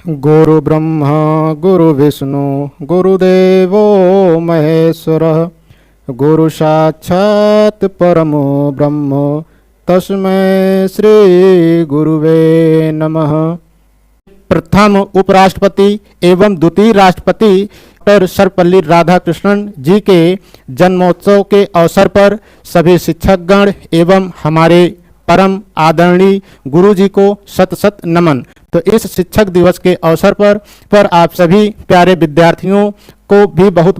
गुरु ब्रह्मा गुरु विष्णु गुरुदेवो महेश्वरः गुरु साक्षात् परमो ब्रह्म तस्मै श्री गुरुवे नमः। प्रथम उपराष्ट्रपति एवं द्वितीय राष्ट्रपति डॉक्टर सर्वपल्ली राधाकृष्णन जी के जन्मोत्सव के अवसर पर सभी शिक्षकगण एवं हमारे परम आदरणीय गुरु जी को शत शत नमन। तो इस शिक्षक दिवस के अवसर पर आप सभी प्यारे विद्यार्थियों को भी बहुत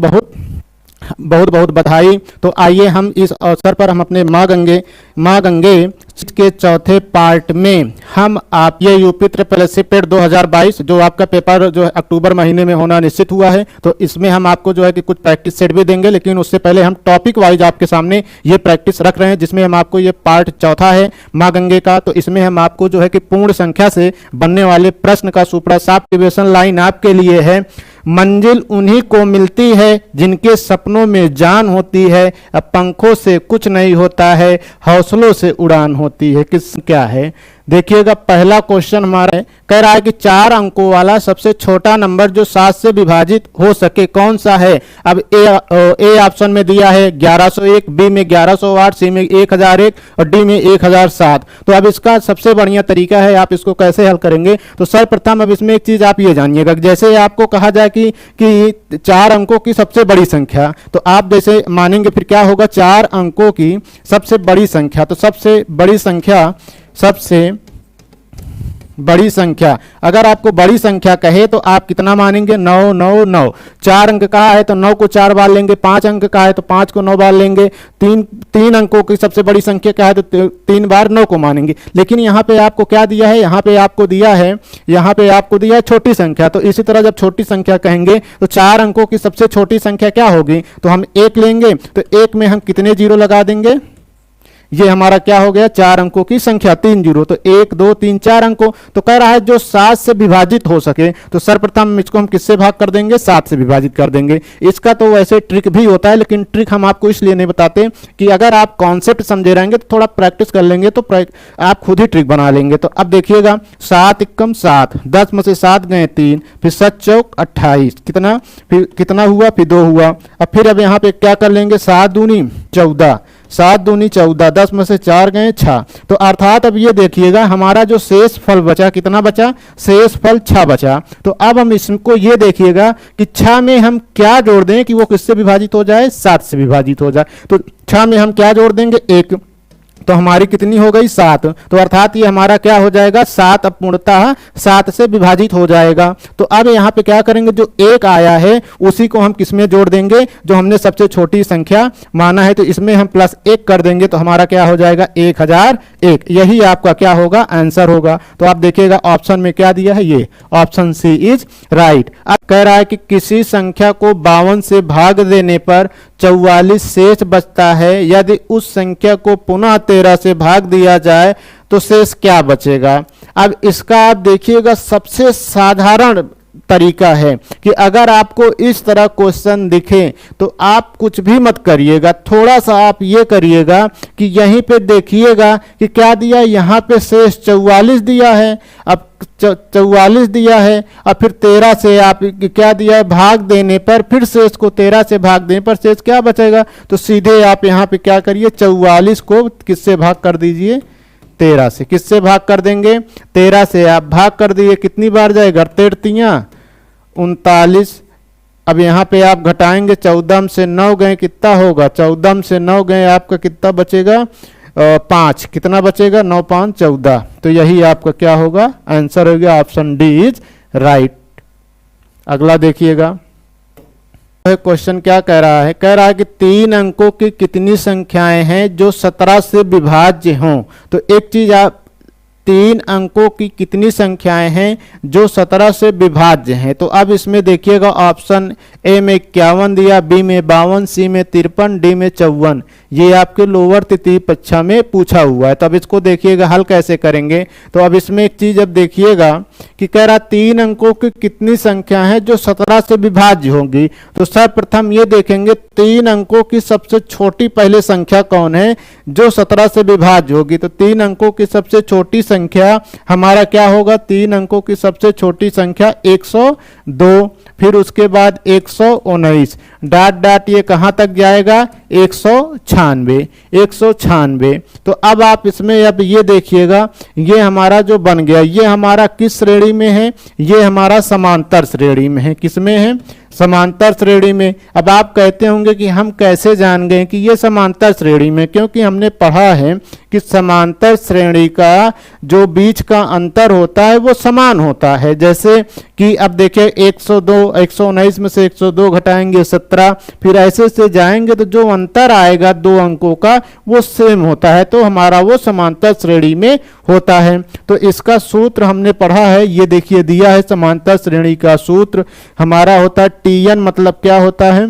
बहुत बधाई। तो आइए हम इस अवसर पर हम अपने माँ गंगे के चौथे पार्ट में हम आप ये UP triple S C TET 2022 जो आपका पेपर जो है अक्टूबर महीने में होना निश्चित हुआ है, तो इसमें हम आपको जो है कि कुछ प्रैक्टिस सेट भी देंगे, लेकिन उससे पहले हम टॉपिक वाइज आपके सामने ये प्रैक्टिस रख रहे हैं, जिसमें हम आपको ये पार्ट चौथा है माँ गंगे का। तो इसमें हम आपको जो है कि पूर्ण संख्या से बनने वाले प्रश्न का सुपड़ा साफ प्रिपरेशन लाइन आपके लिए है। मंजिल उन्हीं को मिलती है जिनके सपनों में जान होती है, अब पंखों से कुछ नहीं होता है, हौसलों से उड़ान होती है। किस क्या है देखिएगा, पहला क्वेश्चन हमारा है, कह रहा है कि 4 अंकों वाला सबसे छोटा नंबर जो 7 से विभाजित हो सके कौन सा है। अब ए ऑप्शन में दिया है 1101, बी में 1108, सी में 1001 और डी में 1007। तो अब इसका सबसे बढ़िया तरीका है, आप इसको कैसे हल करेंगे। तो सर्वप्रथम अब इसमें एक चीज आप ये जानिएगा, जैसे आपको कहा जाए कि 4 अंकों की सबसे बड़ी संख्या, तो आप जैसे मानेंगे फिर क्या होगा, 4 अंकों की सबसे बड़ी संख्या। तो सबसे बड़ी संख्या अगर आपको बड़ी संख्या कहे तो आप कितना मानेंगे, 9 9 9। 4 अंक कहा है तो 9 को 4 बार लेंगे, 5 अंक कहा है तो 5 को 9 बार लेंगे, 3 अंकों की सबसे बड़ी संख्या कहा है तो 3 बार 9 को मानेंगे। लेकिन यहाँ पे आपको क्या दिया है, यहाँ पे आपको दिया है छोटी संख्या। तो इसी तरह जब छोटी संख्या कहेंगे तो 4 अंकों की सबसे छोटी संख्या क्या होगी, तो हम 1 लेंगे, तो 1 में हम कितने जीरो लगा देंगे, ये हमारा क्या हो गया, 4 अंकों की संख्या, 3 जीरो। तो 1 2 3 4 अंकों। तो कह रहा है जो 7 से विभाजित हो सके, तो सर्वप्रथम इसको हम किससे भाग कर देंगे, 7 से विभाजित कर देंगे। इसका तो वैसे ट्रिक भी होता है, लेकिन ट्रिक हम आपको इसलिए नहीं बताते कि अगर आप कॉन्सेप्ट समझे रहेंगे तो थोड़ा प्रैक्टिस कर लेंगे तो आप खुद ही ट्रिक बना लेंगे। तो अब देखिएगा, 7 एकम 7, 10 में से 7 गए 3, फिर 7 चौक 28, कितना हुआ, फिर 2 हुआ। अब फिर अब यहाँ पे क्या कर लेंगे, 7 दूनी 14, 7 दूनी 14, 10 में से 4 गए 6। तो अर्थात अब ये देखिएगा हमारा जो शेष फल बचा, कितना बचा, शेष फल 6 बचा। तो अब हम इसको ये देखिएगा कि 6 में हम क्या जोड़ दें कि वो किससे विभाजित हो जाए, 7 से विभाजित हो जाए। तो 6 में हम क्या जोड़ देंगे, 1, तो हमारी कितनी हो गई, 7। तो अर्थात ये हमारा क्या हो जाएगा, 7 अब पूर्णतः 7 से विभाजित हो जाएगा। तो अब यहाँ पे क्या करेंगे, जो 1 आया है उसी को हम किसमें जोड़ देंगे, जो हमने सबसे छोटी संख्या माना है, तो इसमें हम +1 कर देंगे, तो हमारा क्या हो जाएगा, 1001। यही आपका क्या होगा, आंसर होगा। तो आप देखिएगा ऑप्शन में क्या दिया है, ये ऑप्शन सी इज राइट। अब कह रहा है कि किसी संख्या को 52 से भाग देने पर 44 शेष बचता है, यदि उस संख्या को पुनः 13 से भाग दिया जाए तो शेष क्या बचेगा। अब इसका आप देखिएगा सबसे साधारण तरीका है कि अगर आपको इस तरह क्वेश्चन दिखे तो आप कुछ भी मत करिएगा, थोड़ा सा आप ये करिएगा कि यहीं पे देखिएगा कि क्या दिया, यहाँ पे शेष 44 दिया है। अब 44 दिया है, और फिर 13 से आप क्या दिया है, भाग देने पर, फिर शेष को 13 से भाग देने पर शेष क्या बचेगा। तो सीधे आप यहाँ पे क्या करिए, 44 को किससे भाग कर दीजिए, 13 से। किससे भाग कर देंगे, 13 से आप भाग कर दिए, कितनी बार जाएगा, 13 39। अब यहाँ पे आप घटाएंगे, 14 से 9 गए कितना होगा, 14 से 9 गए आपका कितना बचेगा, 5। कितना बचेगा, 9 5 14। तो यही आपका क्या होगा, आंसर हो गया, ऑप्शन डी इज राइट। अगला देखिएगा, क्वेश्चन क्या कह रहा है, कह रहा है कि 3 अंकों की कितनी संख्याएं हैं जो 17 से विभाज्य हों। तो एक चीज आप, 3 अंकों की कितनी संख्याएं हैं जो 17 से विभाज्य हैं। तो अब इसमें देखिएगा ऑप्शन ए में 51 दिया, बी में 52, सी में 53, डी में 54। ये आपके लोअर तृतीय परीक्षा में पूछा हुआ है। तो अब इसको देखिएगा हल कैसे करेंगे। तो अब इसमें एक चीज अब देखिएगा कि कह रहा 3 अंकों की कितनी संख्या है जो 17 से विभाज्य होगी। तो सर्वप्रथम ये देखेंगे 3 अंकों की सबसे छोटी पहले संख्या कौन है जो 17 से विभाज्य होगी। तो 3 अंकों की सबसे छोटी संख्या हमारा क्या होगा, 3 अंकों की सबसे छोटी संख्या 102, फिर उसके बाद 119, डॉट डॉट ये कहाँ तक जाएगा, 196, 196। तो अब आप इसमें अब ये देखिएगा, ये हमारा जो बन गया, ये हमारा किस श्रेणी में है, ये हमारा समांतर श्रेणी में है। किसमें है, समांतर श्रेणी में। अब आप कहते होंगे कि हम कैसे जान गए कि ये समांतर श्रेणी में, क्योंकि हमने पढ़ा है कि समांतर श्रेणी का जो बीच का अंतर होता है वो समान होता है। जैसे कि अब देखिए 102, 119 में से 102 घटाएंगे 17, फिर ऐसे से जाएंगे तो जो अंतर आएगा 2 अंकों का वो सेम होता है, तो हमारा वो समांतर श्रेणी में होता है। तो इसका सूत्र हमने पढ़ा है, ये देखिए दिया है, समांतर श्रेणी का सूत्र हमारा होता है Tn, मतलब क्या होता है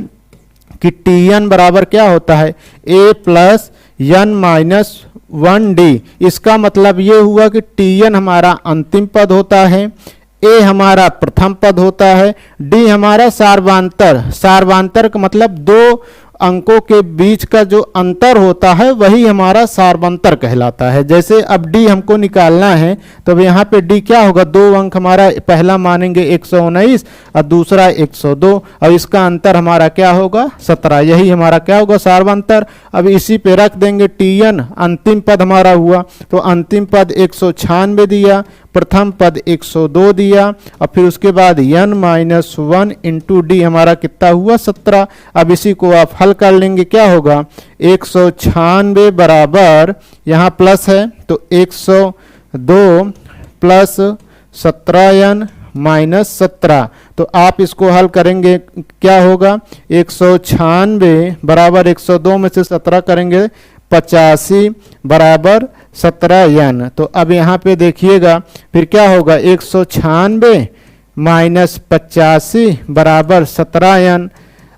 कि Tn बराबर क्या होता है, a plus n minus 1d। इसका मतलब ये हुआ कि Tn हमारा अंतिम पद होता है, a हमारा प्रथम पद होता है, d हमारा सार्वधातुक, सार्वधातुक का मतलब 2 अंकों के बीच का जो अंतर होता है वही हमारा सार्वधातुक कहलाता है। जैसे अब d हमको निकालना है तो अब यहाँ पे d क्या होगा, 2 अंक हमारा पहला मानेंगे 119 और दूसरा 102, और इसका अंतर हमारा क्या होगा 17, यही हमारा क्या होगा सार्वधातुक। अब इसी पे रख देंगे Tn, अंतिम पद हमारा हुआ, तो अंतिम पद 196 दिया, प्रथम पद 102 दिया, और फिर उसके बाद n माइनस 1 इंटू डी हमारा कितना हुआ 17। अब इसी को आप हल कर लेंगे, क्या होगा 196 बराबर, यहाँ प्लस है तो 102 प्लस 17n माइनस 17। तो आप इसको हल करेंगे क्या होगा, 196 बराबर 102 में से 17 करेंगे 85 बराबर 17n। तो अब यहाँ पे देखिएगा फिर क्या होगा, 196 माइनस 85 बराबर 17n।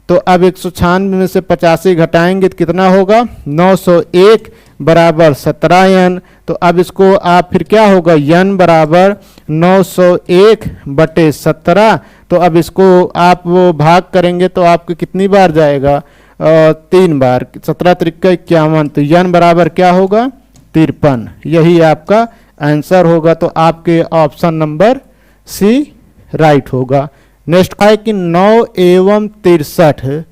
तो अब 196 में से 85 घटाएंगे तो कितना होगा, 901 बराबर 17n। तो अब इसको आप फिर क्या होगा, n बराबर 901 बटे 17। तो अब इसको आप वो भाग करेंगे तो आपको कितनी बार जाएगा, 3 बार, 17 त्रिका 51, तो n बराबर क्या होगा 53। यही आपका आंसर होगा। तो आपके ऑप्शन नंबर सी राइट होगा। नेक्स्ट है कि 9 एवं 63,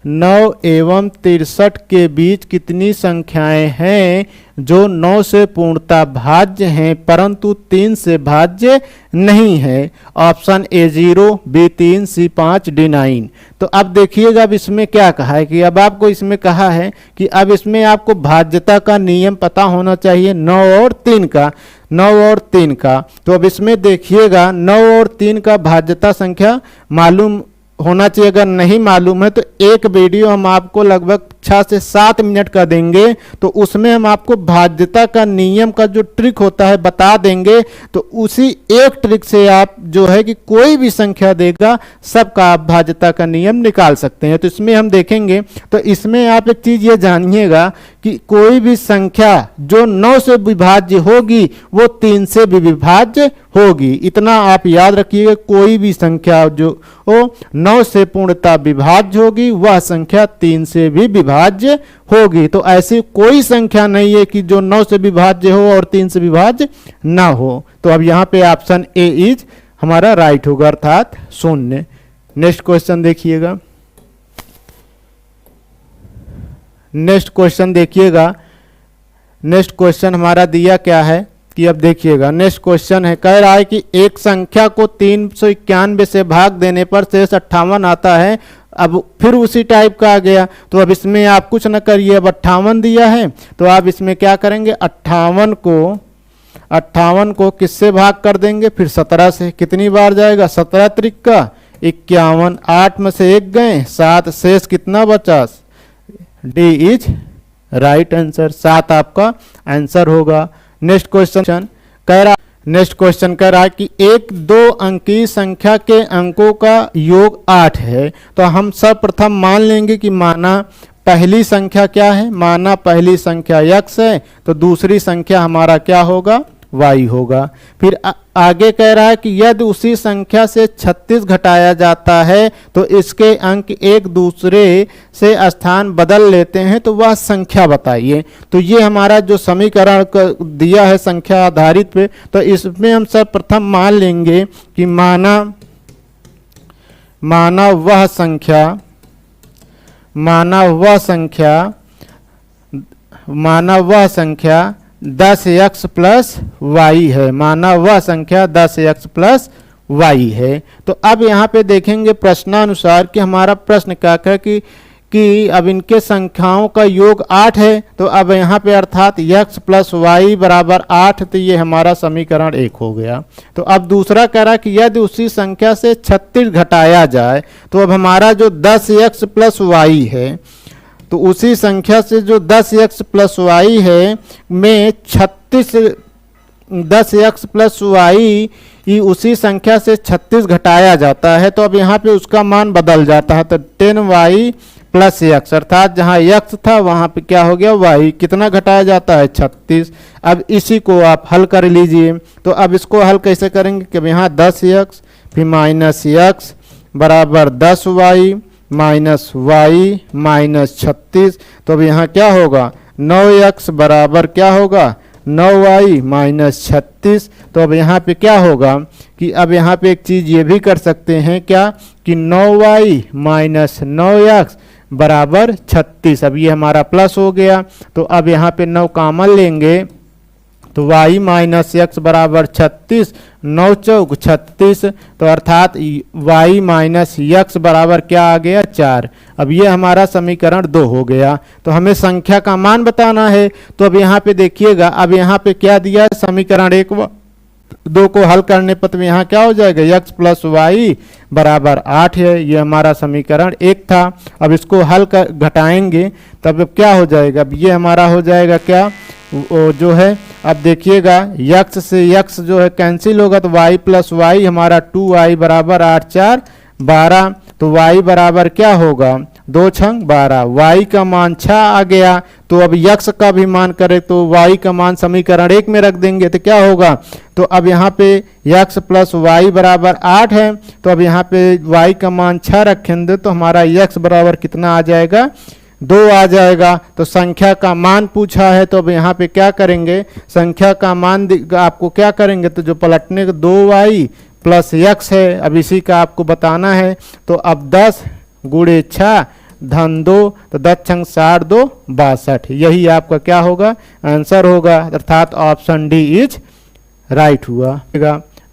9 एवं 63 के बीच कितनी संख्याएं हैं जो 9 से पूर्णतः भाज्य हैं परंतु 3 से भाज्य नहीं है। Option A 0, B 3, C 5, D 9। तो अब देखिएगा अब इसमें क्या कहा है कि अब आपको इसमें कहा है कि अब इसमें आपको भाज्यता का नियम पता होना चाहिए 9 और 3 का, 9 और 3 का। तो अब इसमें देखिएगा 9 और 3 का भाज्यता संख्या मालूम होना चाहिए। अगर नहीं मालूम है तो एक वीडियो हम आपको लगभग 6 से 7 मिनट का देंगे, तो उसमें हम आपको भाज्यता का नियम का जो ट्रिक होता है बता देंगे। तो उसी एक ट्रिक से आप जो है कि कोई भी संख्या देगा सबका आप भाज्यता का नियम निकाल सकते हैं। तो इसमें हम देखेंगे, तो इसमें आप एक चीज ये जानिएगा कि कोई भी संख्या जो 9 से विभाज्य होगी वो 3 से भी विभाज्य होगी। इतना आप याद रखिएगा, कोई भी संख्या जो हो 9 से पूर्णतः विभाज्य होगी वह संख्या 3 से भी विभाज्य होगी। तो ऐसी कोई संख्या नहीं है कि जो 9 से विभाज्य हो और 3 से विभाज्य ना हो। तो अब यहाँ पे ऑप्शन ए इज हमारा राइट होगा, अर्थात 0। नेक्स्ट क्वेश्चन देखिएगा, नेक्स्ट क्वेश्चन देखिएगा। नेक्स्ट क्वेश्चन हमारा दिया क्या है कि अब देखिएगा नेक्स्ट क्वेश्चन है, कह रहा है कि एक संख्या को 391 से भाग देने पर शेष 58 आता है। अब फिर उसी टाइप का आ गया, तो अब इसमें आप कुछ न करिए, अब 58 दिया है तो आप इसमें क्या करेंगे, 58 को किससे भाग कर देंगे, फिर 17 से। कितनी बार जाएगा, 17 त्रिका 51, 8 में से 1 गए 7, शेष कितना बचा, डी इज राइट आंसर, 7 आपका आंसर होगा। नेक्स्ट क्वेश्चन कह रहा है कि एक 2 अंकीय संख्या के अंकों का योग 8 है। तो हम सर्वप्रथम मान लेंगे कि माना पहली संख्या क्या है, माना पहली संख्या x है, तो दूसरी संख्या हमारा क्या होगा y होगा। फिर आगे कह रहा है कि यदि उसी संख्या से 36 घटाया जाता है तो इसके अंक एक दूसरे से स्थान बदल लेते हैं तो वह संख्या बताइए। तो ये हमारा जो समीकरण दिया है संख्या आधारित पे, तो इसमें हम सर्वप्रथम मान लेंगे कि माना वह संख्या 10x प्लस वाई है। माना वह संख्या 10x प्लस वाई है। तो अब यहाँ पे देखेंगे प्रश्नानुसार कि हमारा प्रश्न क्या है कि अब इनके संख्याओं का योग 8 है। तो अब यहाँ पे अर्थात x प्लस वाई बराबर 8, तो ये हमारा समीकरण 1 हो गया। तो अब दूसरा कह रहा है कि यदि उसी संख्या से 36 घटाया जाए तो अब हमारा जो 10x प्लस वाई है, तो उसी संख्या से जो 10x प्लस वाई है में 10x प्लस वाई उसी संख्या से 36 घटाया जाता है तो अब यहाँ पे उसका मान बदल जाता है। तो 10y प्लस x, अर्थात जहाँ x था वहाँ पे क्या हो गया y, कितना घटाया जाता है 36। अब इसी को आप हल कर लीजिए। तो अब इसको हल कैसे करेंगे कि यहाँ 10x फिर माइनस x बराबर 10y माइनस y माइनस 36। तो अब यहाँ क्या होगा 9x बराबर क्या होगा 9y माइनस 36। तो अब यहाँ पे क्या होगा कि अब यहाँ पे एक चीज़ ये भी कर सकते हैं क्या कि 9y माइनस 9x बराबर 36। अब ये हमारा प्लस हो गया। तो अब यहाँ पे 9 कॉमन लेंगे तो y माइनस x बराबर 36, 9 चौक 36। तो अर्थात y माइनस x बराबर क्या आ गया 4। अब ये हमारा समीकरण 2 हो गया। तो हमें संख्या का मान बताना है। तो अब यहाँ पे देखिएगा, अब यहाँ पे क्या दिया है समीकरण 1 व 2 को हल करने पर तो यहाँ क्या हो जाएगा x प्लस वाई बराबर 8 है। ये हमारा समीकरण 1 था। अब इसको हल कर घटाएंगे तब क्या हो जाएगा, अब ये हमारा हो जाएगा क्या जो है, अब देखिएगा x से x जो है कैंसिल होगा तो y प्लस वाई हमारा 2y बराबर 8 4 12। तो y बराबर क्या होगा 2 छंग 12, y का मान 6 आ गया। तो अब x का भी मान करें तो y का मान समीकरण 1 में रख देंगे तो क्या होगा, तो अब यहाँ पे x प्लस वाई बराबर 8 है। तो अब यहाँ पे y का मान 6 रखेंगे तो हमारा x बराबर कितना आ जाएगा 2 आ जाएगा। तो संख्या का मान पूछा है तो अब यहाँ पे क्या करेंगे, संख्या का मान आपको क्या करेंगे तो जो पलटने का 2y प्लस x है, अब इसी का आपको बताना है। तो अब 10 गुणे 6 धन 2, तो 10 छंग 60 2 62, यही आपका क्या होगा आंसर होगा, अर्थात ऑप्शन डी इज राइट हुआ।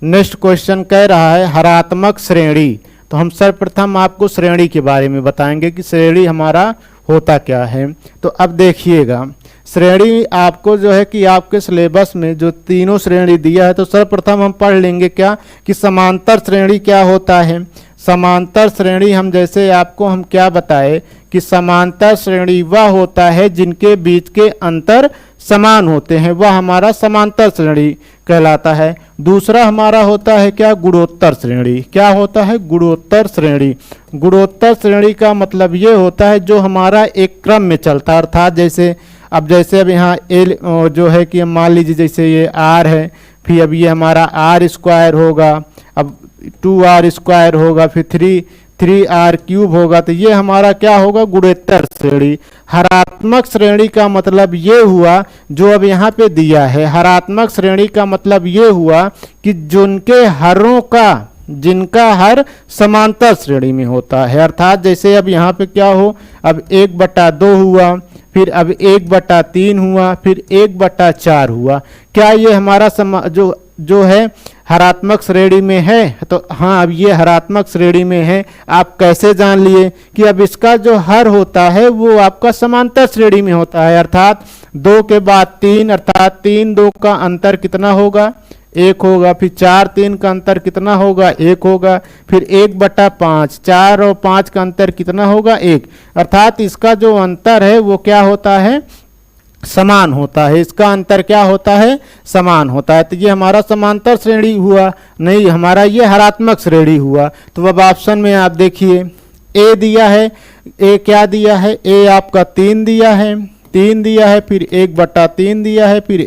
नेक्स्ट क्वेश्चन कह रहा है हरात्मक श्रेणी। तो हम सर्वप्रथम आपको श्रेणी के बारे में बताएंगे कि श्रेणी हमारा होता क्या है। तो अब देखिएगा श्रेणी आपको जो है कि आपके सिलेबस में जो तीनों श्रेणी दिया है तो सर्वप्रथम हम पढ़ लेंगे क्या कि समांतर श्रेणी क्या होता है। समांतर श्रेणी हम जैसे आपको हम क्या बताए कि समांतर श्रेणी वह होता है जिनके बीच के अंतर समान होते हैं, वह हमारा समांतर श्रेणी कहलाता है। दूसरा हमारा होता है क्या गुणोत्तर श्रेणी। क्या होता है गुणोत्तर श्रेणी। गुणोत्तर श्रेणी का मतलब ये होता है जो हमारा एक क्रम में चलता है, अर्थात जैसे अब यहाँ एल जो है कि मान लीजिए जैसे ये आर है, फिर अब ये हमारा आर स्क्वायर होगा, अब 2r स्क्वायर होगा, फिर 3r क्यूब होगा। तो ये हमारा क्या होगा गुणोत्तर श्रेणी। हरात्मक श्रेणी का मतलब ये हुआ जो अब यहाँ पे दिया है, हरात्मक श्रेणी का मतलब ये हुआ कि जिनके हरों का जिनका हर समांतर श्रेणी में होता है, अर्थात जैसे अब यहाँ पे क्या हो, अब 1/2 हुआ, फिर अब 1/3 हुआ, फिर 1/4 हुआ। क्या ये हमारा जो है हरात्मक श्रेणी में है? तो हाँ, अब ये हरात्मक श्रेणी में है। आप कैसे जान लिए कि अब इसका जो हर होता है वो आपका समांतर श्रेणी में होता है, अर्थात 2 के बाद 3, अर्थात 3 2 का अंतर कितना होगा 1 होगा, फिर 4 3 का अंतर कितना होगा 1 होगा, फिर 1/5, 4 और 5 का अंतर कितना होगा 1, अर्थात इसका जो अंतर है वो क्या होता है समान होता है। इसका अंतर क्या होता है समान होता है। तो ये हमारा समांतर श्रेणी हुआ, नहीं हमारा ये हरात्मक श्रेणी हुआ। तो अब ऑप्शन में आप देखिए ए दिया है, ए क्या दिया है, ए आपका 3 दिया है, 3 दिया है, फिर 1/3 दिया है, फिर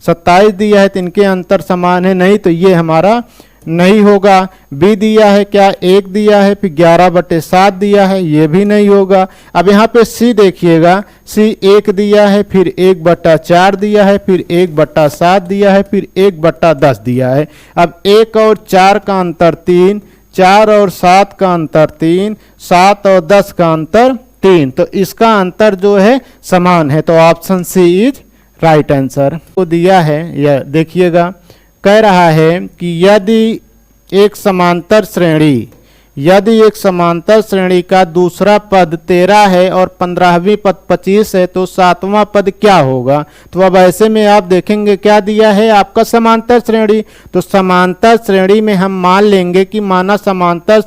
27 दिया है तो इनके अंतर समान है नहीं, तो ये हमारा नहीं होगा। बी दिया है क्या 1 दिया है, फिर 11/7 दिया है, ये भी नहीं होगा। अब यहाँ पे सी देखिएगा, सी 1 दिया है, फिर 1/4 दिया है, फिर 1/7 दिया है, फिर 1/10 दिया है। अब 1 और 4 का अंतर 3, 4 और 7 का अंतर 3, 7 और 10 का अंतर 3, तो इसका अंतर जो है समान है, तो option C is right answer. को दिया है यह देखिएगा, कह रहा है कि यदि एक समांतर श्रेणी का दूसरा पद 13 है और 15वीं पद 25 है तो 7वां पद क्या होगा। तो अब ऐसे में आप देखेंगे क्या दिया है आपका समांतर श्रेणी, तो समांतर श्रेणी में हम मान लेंगे कि माना समांतर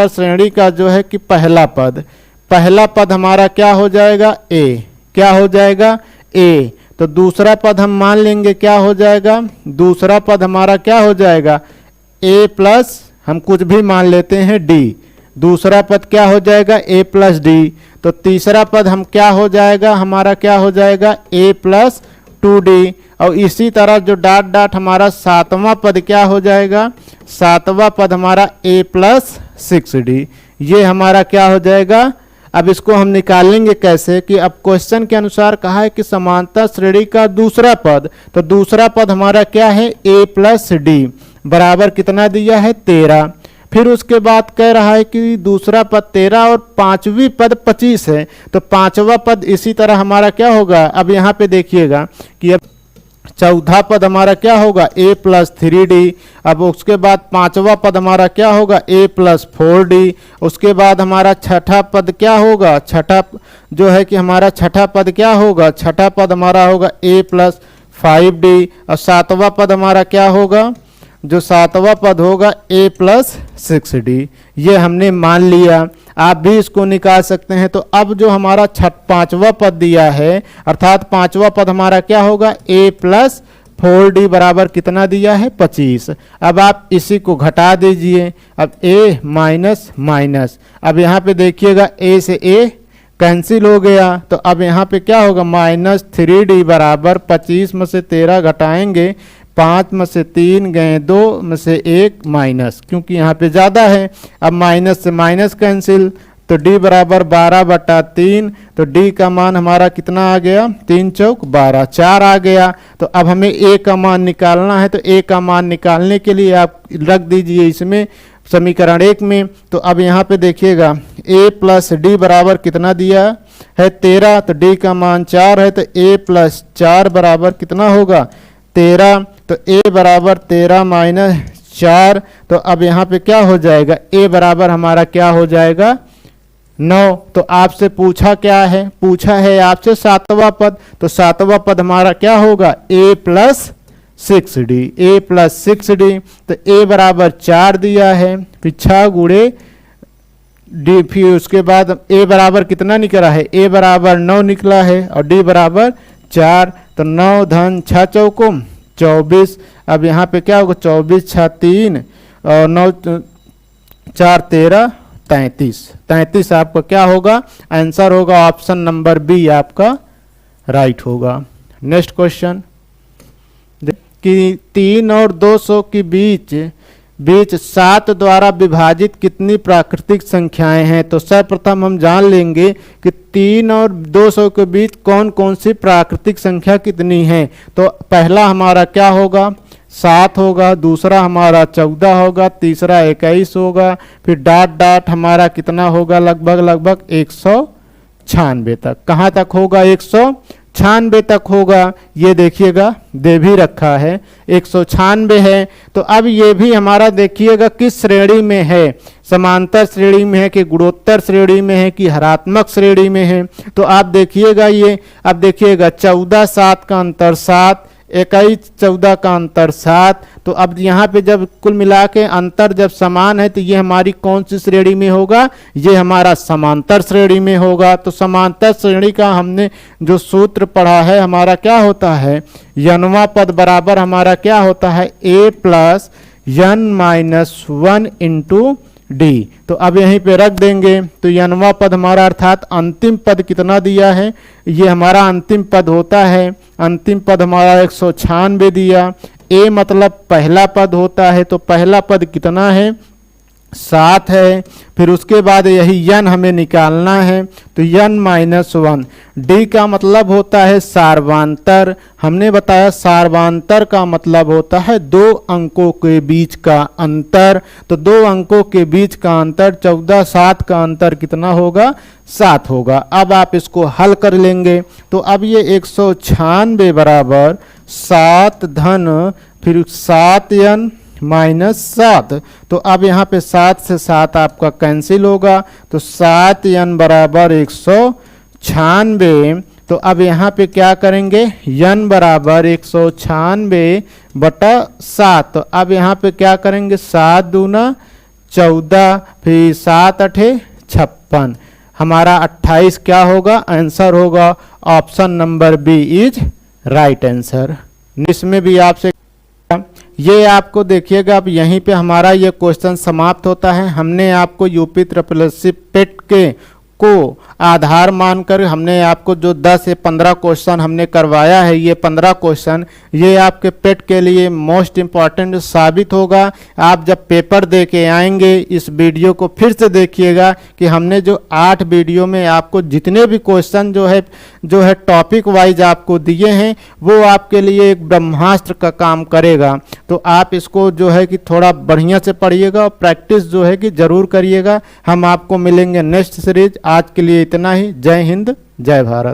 श्रेणी का जो है कि पहला पद हमारा क्या हो जाएगा ए, क्या हो जाएगा ए। तो दूसरा पद हम मान लेंगे क्या हो जाएगा, दूसरा पद हमारा क्या हो जाएगा ए प्लस, हम कुछ भी मान लेते हैं डी, दूसरा पद क्या हो जाएगा ए प्लस डी। तो तीसरा पद हम क्या हो जाएगा, हमारा क्या हो जाएगा ए प्लस 2d। और इसी तरह जो डॉट डॉट हमारा 7वां पद क्या हो जाएगा, 7वां पद हमारा a प्लस 6d, ये हमारा क्या हो जाएगा। अब इसको हम निकालेंगे कैसे कि अब क्वेश्चन के अनुसार कहा है कि समांतर श्रेणी का दूसरा पद, तो दूसरा पद हमारा क्या है a प्लस डी बराबर कितना दिया है 13। फिर उसके बाद कह रहा है कि दूसरा पद 13 और 5वीं पद 25 है, तो 5वां पद इसी तरह हमारा क्या होगा। अब यहाँ पे देखिएगा कि अब चौथा पद हमारा क्या होगा a प्लस 3d। अब उसके बाद 5वां पद हमारा क्या होगा a प्लस 4d। उसके बाद हमारा छठा पद क्या होगा, छठा जो है कि हमारा छठा पद क्या होगा, छठा पद हमारा होगा a प्लस 5d। और 7वां पद हमारा क्या होगा, जो 7वां पद होगा a प्लस 6d। ये हमने मान लिया, आप भी इसको निकाल सकते हैं। तो अब जो हमारा 5वां पद दिया है, अर्थात 5वां पद हमारा क्या होगा a प्लस 4d बराबर कितना दिया है 25। अब आप इसी को घटा दीजिए, अब a माइनस माइनस, अब यहाँ पे देखिएगा a से a कैंसिल हो गया, तो अब यहाँ पे क्या होगा माइनस 3d बराबर 25 में से 13 घटाएंगे, 5 में से 3 गए 2 में से 1 माइनस, क्योंकि यहाँ पे ज़्यादा है। अब माइनस से माइनस कैंसिल, तो d बराबर 12/3, तो d का मान हमारा कितना आ गया 3 चौक 12, 4 आ गया। तो अब हमें a का मान निकालना है, तो a का मान निकालने के लिए आप रख दीजिए इसमें समीकरण 1 में। तो अब यहाँ पे देखिएगा a प्लस डी बराबर कितना दिया है 13, तो d का मान 4 है, तो a प्लस 4 बराबर कितना होगा 13। तो a बराबर 13 माइनस 4, तो अब यहाँ पे क्या हो जाएगा a बराबर हमारा क्या हो जाएगा 9। तो आपसे पूछा क्या है, पूछा है आपसे 7वां पद, तो 7वां पद हमारा क्या होगा a plus 6d, a plus 6d। तो a बराबर 4 दिया है, फिर 6 गुणे d, फिर उसके बाद a बराबर कितना निकला है, a बराबर 9 निकला है और d बराबर 4, तो 9 धन 6 चौको 24। अब यहाँ पे क्या होगा 24 6 3 और 9 4 13 33 आपका क्या होगा आंसर होगा, ऑप्शन नंबर बी आपका राइट होगा। नेक्स्ट क्वेश्चन कि 3 और 200 के बीच 7 द्वारा विभाजित कितनी प्राकृतिक संख्याएं हैं। तो सर्वप्रथम हम जान लेंगे कि 3 और 200 के बीच कौन कौन सी प्राकृतिक संख्या कितनी है। तो पहला हमारा क्या होगा 7 होगा, दूसरा हमारा 14 होगा, तीसरा 21 होगा, फिर डॉट डॉट हमारा कितना होगा लगभग 196 तक। कहाँ तक होगा 196 तक होगा, ये देखिएगा दे भी रखा है 196 है। तो अब ये भी हमारा देखिएगा किस श्रेणी में है, समांतर श्रेणी में है कि गुणोत्तर श्रेणी में है कि हरात्मक श्रेणी में है। तो आप देखिएगा ये, अब देखिएगा 14 7 का अंतर 7, 21 14 का अंतर 7। तो अब यहाँ पे जब कुल मिला के अंतर जब समान है तो ये हमारी कौन सी श्रेणी में होगा, ये हमारा समांतर श्रेणी में होगा। तो समांतर श्रेणी का हमने जो सूत्र पढ़ा है हमारा क्या होता है, यनवा पद बराबर हमारा क्या होता है a plus n minus 1 into D. तो अब यहीं पे रख देंगे तो यनवा पद हमारा अर्थात अंतिम पद कितना दिया है, ये हमारा अंतिम पद होता है, अंतिम पद हमारा 196 दिया। ए मतलब पहला पद होता है, तो पहला पद कितना है 7 है। फिर उसके बाद यही यन हमें निकालना है, तो यन -1। डी का मतलब होता है सार्वांतर। हमने बताया सार्वांतर का मतलब होता है दो अंकों के बीच का अंतर। तो दो अंकों के बीच का अंतर 14, 7 का अंतर कितना होगा 7 होगा। अब आप इसको हल कर लेंगे तो अब ये 196 बराबर 7 धन फिर 7n -7। तो अब यहाँ पे 7 से 7 आपका कैंसिल होगा, तो 7n बराबर 196। तो अब यहाँ पे क्या करेंगे, n बराबर 196 बटा 7। तो अब यहाँ पे क्या करेंगे, 7 दूना 14 फिर 7 8 56, हमारा 28 क्या होगा, आंसर होगा option number B is right answer. इसमें भी आपसे ये आपको देखिएगा, अब यहीं पे हमारा ये क्वेश्चन समाप्त होता है। हमने आपको यूपी ट्रिपल पेट के को आधार मानकर हमने आपको जो 10 से 15 क्वेश्चन हमने करवाया है, ये 15 क्वेश्चन ये आपके पेट के लिए मोस्ट इम्पॉर्टेंट साबित होगा। आप जब पेपर दे के आएंगे इस वीडियो को फिर से देखिएगा कि हमने जो 8 वीडियो में आपको जितने भी क्वेश्चन जो है टॉपिक वाइज आपको दिए हैं वो आपके लिए एक ब्रह्मास्त्र का काम करेगा। तो आप इसको जो है कि थोड़ा बढ़िया से पढ़िएगा और प्रैक्टिस जो है कि ज़रूर करिएगा। हम आपको मिलेंगे नेक्स्ट सीरीज। आज के लिए इतना ही। जय हिंद, जय भारत।